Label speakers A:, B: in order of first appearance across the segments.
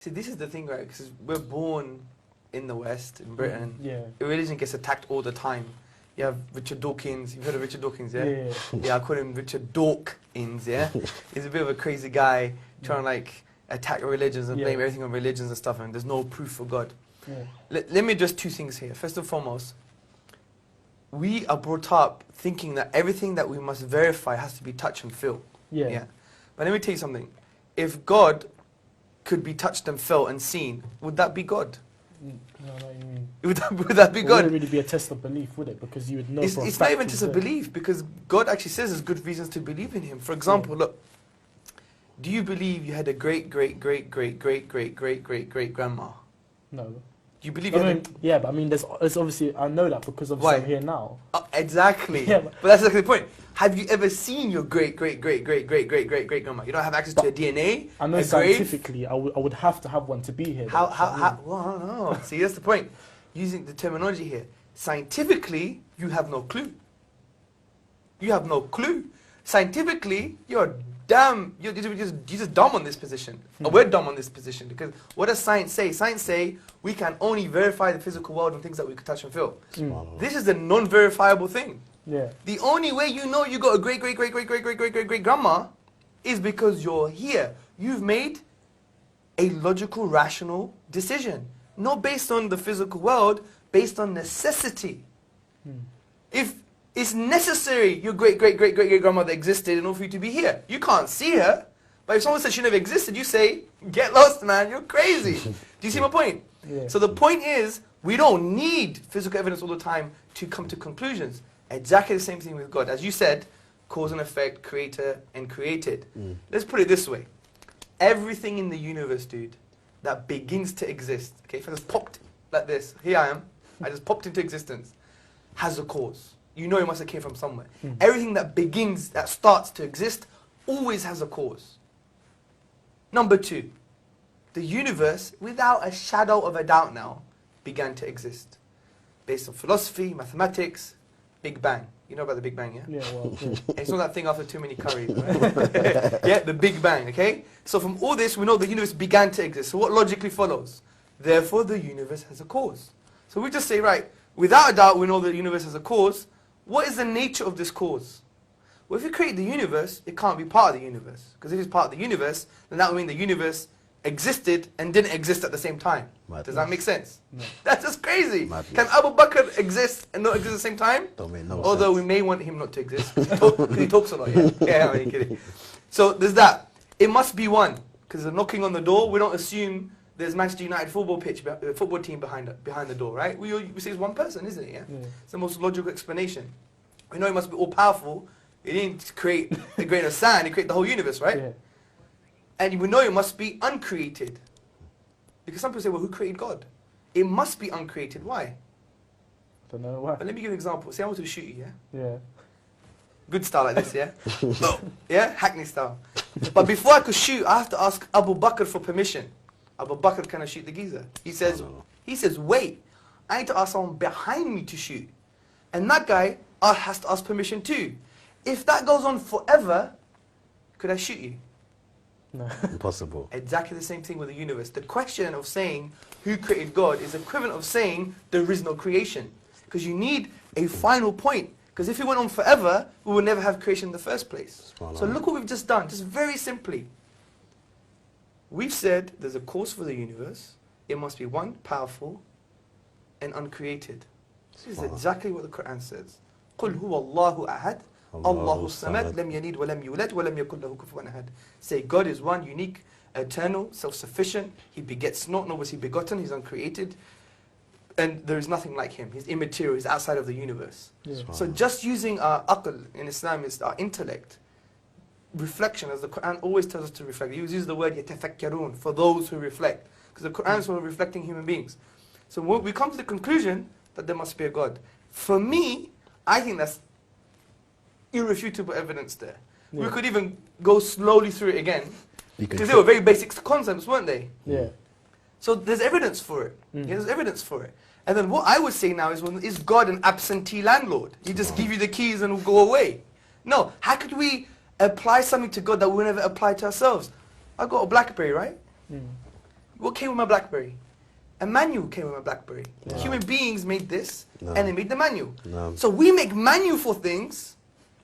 A: See, this is the thing, right? Because we're born in the West, in Britain.
B: Yeah.
A: Religion gets attacked all the time. You have Richard Dawkins. You've heard of Richard Dawkins, yeah?
B: Yeah.
A: Yeah, I call him Richard Dawkins, yeah? He's a bit of a crazy guy trying to, like, attack religions and blame everything on religions and stuff, and there's no proof for God.
B: Yeah.
A: Let me address two things here. First and foremost, we are brought up thinking that everything that we must verify has to be touch and feel.
B: Yeah.
A: But let me tell you something. If God could be touched and felt and seen, would that be God?
B: No, I know what you mean.
A: Would that be
B: It
A: God?
B: wouldn't really be a test of belief, would it? Because you would know. for a
A: It's not
B: fact
A: even
B: he's
A: just a
B: there.
A: belief, because God actually says there's good reasons to believe in Him. For example, look, do you believe you had a great grandma?
B: No.
A: Do you believe you
B: I
A: had
B: mean, yeah, but I mean, there's obviously, I know that because obviously
A: Why?
B: I'm here now.
A: Exactly.
B: Yeah,
A: but that's exactly the point. Have you ever seen your great grandma? You don't have access to her DNA.
B: I know
A: her grave?
B: scientifically, I would have to have one to be here.
A: How?
B: though, so, yeah.
A: Well, I don't know. See, that's the point. Using the terminology here, scientifically, you have no clue. You have no clue. Scientifically, you're just dumb on this position. Or we're dumb on this position, because what does science say? Science say we can only verify the physical world and things that we can touch and feel. This is a non-verifiable thing.
B: Yeah.
A: The only way you know you got a great grandma is because you're here. You've made a logical, rational decision, not based on the physical world, based on necessity. If it's necessary your great grandmother existed in order for you to be here, you can't see her. But if someone says she never existed, you say, get lost, man, you're crazy. Do you see my point?
B: Yeah.
A: So the point is, we don't need physical evidence all the time to come to conclusions. Exactly the same thing with God. As you said, cause and effect, creator and created. Let's put it this way. Everything in the universe, dude, that begins to exist, okay, if I just popped like this, here I am, I just popped into existence, has a cause. You know it must have came from somewhere. Everything that begins, that starts to exist, always has a cause. Number two, the universe, without a shadow of a doubt now, began to exist. Based on philosophy, mathematics, Big Bang. You know about the Big Bang, yeah?
B: Yeah, well, yeah.
A: It's not that thing after too many curries, right? Yeah, the Big Bang, okay? So from all this, we know the universe began to exist. So what logically follows? Therefore, the universe has a cause. So we just say, right, without a doubt, we know the universe has a cause. What is the nature of this cause? Well, if you create the universe, it can't be part of the universe. Because if it's part of the universe, then that would mean the universe existed and didn't exist at the same time.
C: Madness.
A: Does that make sense?
B: No.
A: That's just crazy.
C: Madness.
A: Can Abu Bakr exist and not exist at the same time?
C: Don't make no
A: Although
C: sense.
A: we may want him not to exist. Because he talks a lot, yeah? Yeah, I'm only kidding. So there's that. It must be one. Because they're knocking on the door, we don't assume there's Manchester United football team behind the door, right? We say it's one person, isn't it, yeah? It's the most logical explanation. We know he must be all-powerful. He didn't create a grain of sand, he created the whole universe, right?
B: Yeah.
A: And we know it must be uncreated. Because some people say, well, who created God? It must be uncreated. Why?
B: Don't know why.
A: But let me give you an example. Say I want to shoot you, yeah?
B: Yeah.
A: Good style like this, yeah? Yeah? Hackney style. But before I could shoot, I have to ask Abu Bakr for permission. Abu Bakr, can I shoot the geezer? He says, wait, I need to ask someone behind me to shoot. And that guy has to ask permission too. If that goes on forever, could I shoot you?
B: No.
C: Impossible.
A: Exactly the same thing with the universe. The question of saying who created God is equivalent of saying there is no creation. Because you need a final point. Because if it went on forever, we would never have creation in the first place. So look what we've just done, just very simply. We've said there's a cause for the universe. It must be one, powerful, and uncreated. This is exactly what the Quran says. قُلْ هُوَ اللَّهُ أَحَدٌ اللَّهُ الصَّمَدُ لَمْ يَلِدْ وَلَمْ يُولَدْ وَلَمْ يَكُنْ لَهُ كُفُوًا أَحَدٌ. Say God is one, unique, eternal, self-sufficient. He begets not, nor was he begotten. He's uncreated. And there is nothing like him. He's immaterial. He's outside of the universe.
B: Yeah.
A: So just using our aql in Islam is our intellect. Reflection, as the Quran always tells us to reflect. He uses the word يَتَفَكَّرُونَ, for those who reflect. Because the Quran is for reflecting human beings. So we come to the conclusion that there must be a God. For me, I think that's irrefutable evidence there.
B: Yeah.
A: We could even go slowly through it again.
C: You can
A: Because they were very basic concepts, weren't they?
B: Yeah.
A: So there's evidence for it. Yeah, there's evidence for it. And then what I would say now is God an absentee landlord? He just give you the keys and will go away. No, how could we apply something to God that we never apply to ourselves? I got a BlackBerry, right? What came with my BlackBerry? A manual came with my BlackBerry.
C: Yeah.
A: Human beings made this,
C: No.
A: and they made the manual.
C: No.
A: So we make manual for things.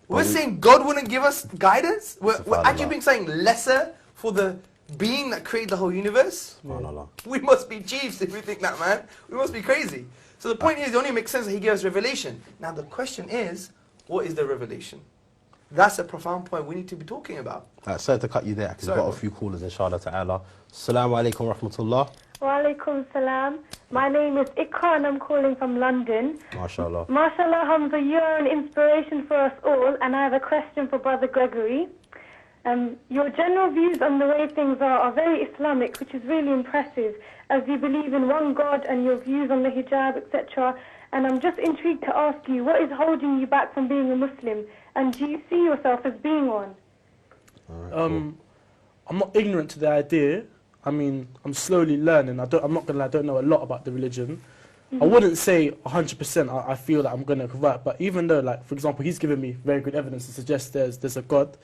A: We're
C: But we-
A: saying God wouldn't give us guidance. We're
C: Subhanallah.
A: actually being saying lesser for the being that created the whole universe.
C: Subhanallah.
A: We must be chiefs if we think that, man. We must be crazy. So the point is, it only makes sense that he gave us revelation. Now the question is, what is the revelation? That's a profound point we need to be talking about.
C: Sorry to cut you there, because we've
A: Sorry,
C: got a
A: bro.
C: few callers, inshallah ta'ala. Assalamu alaikum wa rahmatullah.
D: Wa alaikum salam. My name is Ikra and I'm calling from London.
C: MashaAllah.
D: MashaAllah, Hamza, you're an inspiration for us all, and I have a question for Brother Gregory. Your general views on the way things are very Islamic, which is really impressive, as you believe in one God and your views on the hijab, etc. And I'm just intrigued to ask you, what is holding you back from being a Muslim? And do you see yourself as being one?
C: All right, cool.
B: I'm not ignorant to the idea. I mean, I'm slowly learning. I'm not gonna lie, I don't know a lot about the religion. I wouldn't say 100% I feel that I'm gonna convert, but even though, like, for example, he's given me very good evidence to suggest there's a God.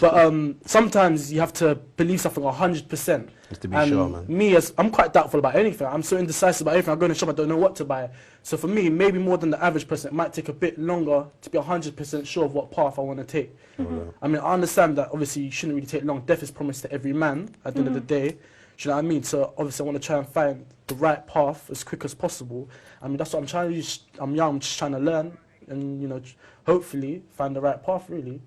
B: But sometimes you have to believe something 100%.
C: Just to be sure, man.
B: Me, I'm quite doubtful about anything. I'm so indecisive about everything. I go in the shop, I don't know what to buy. So for me, maybe more than the average person, it might take a bit longer to be 100% sure of what path I want to take. I mean, I understand that obviously you shouldn't really take long. Death is promised to every man at the end of the day. Do you know what I mean? So obviously I want to try and find the right path as quick as possible. I mean, that's what I'm trying to do. I'm young, I'm just trying to learn and, you know, hopefully find the right path, really.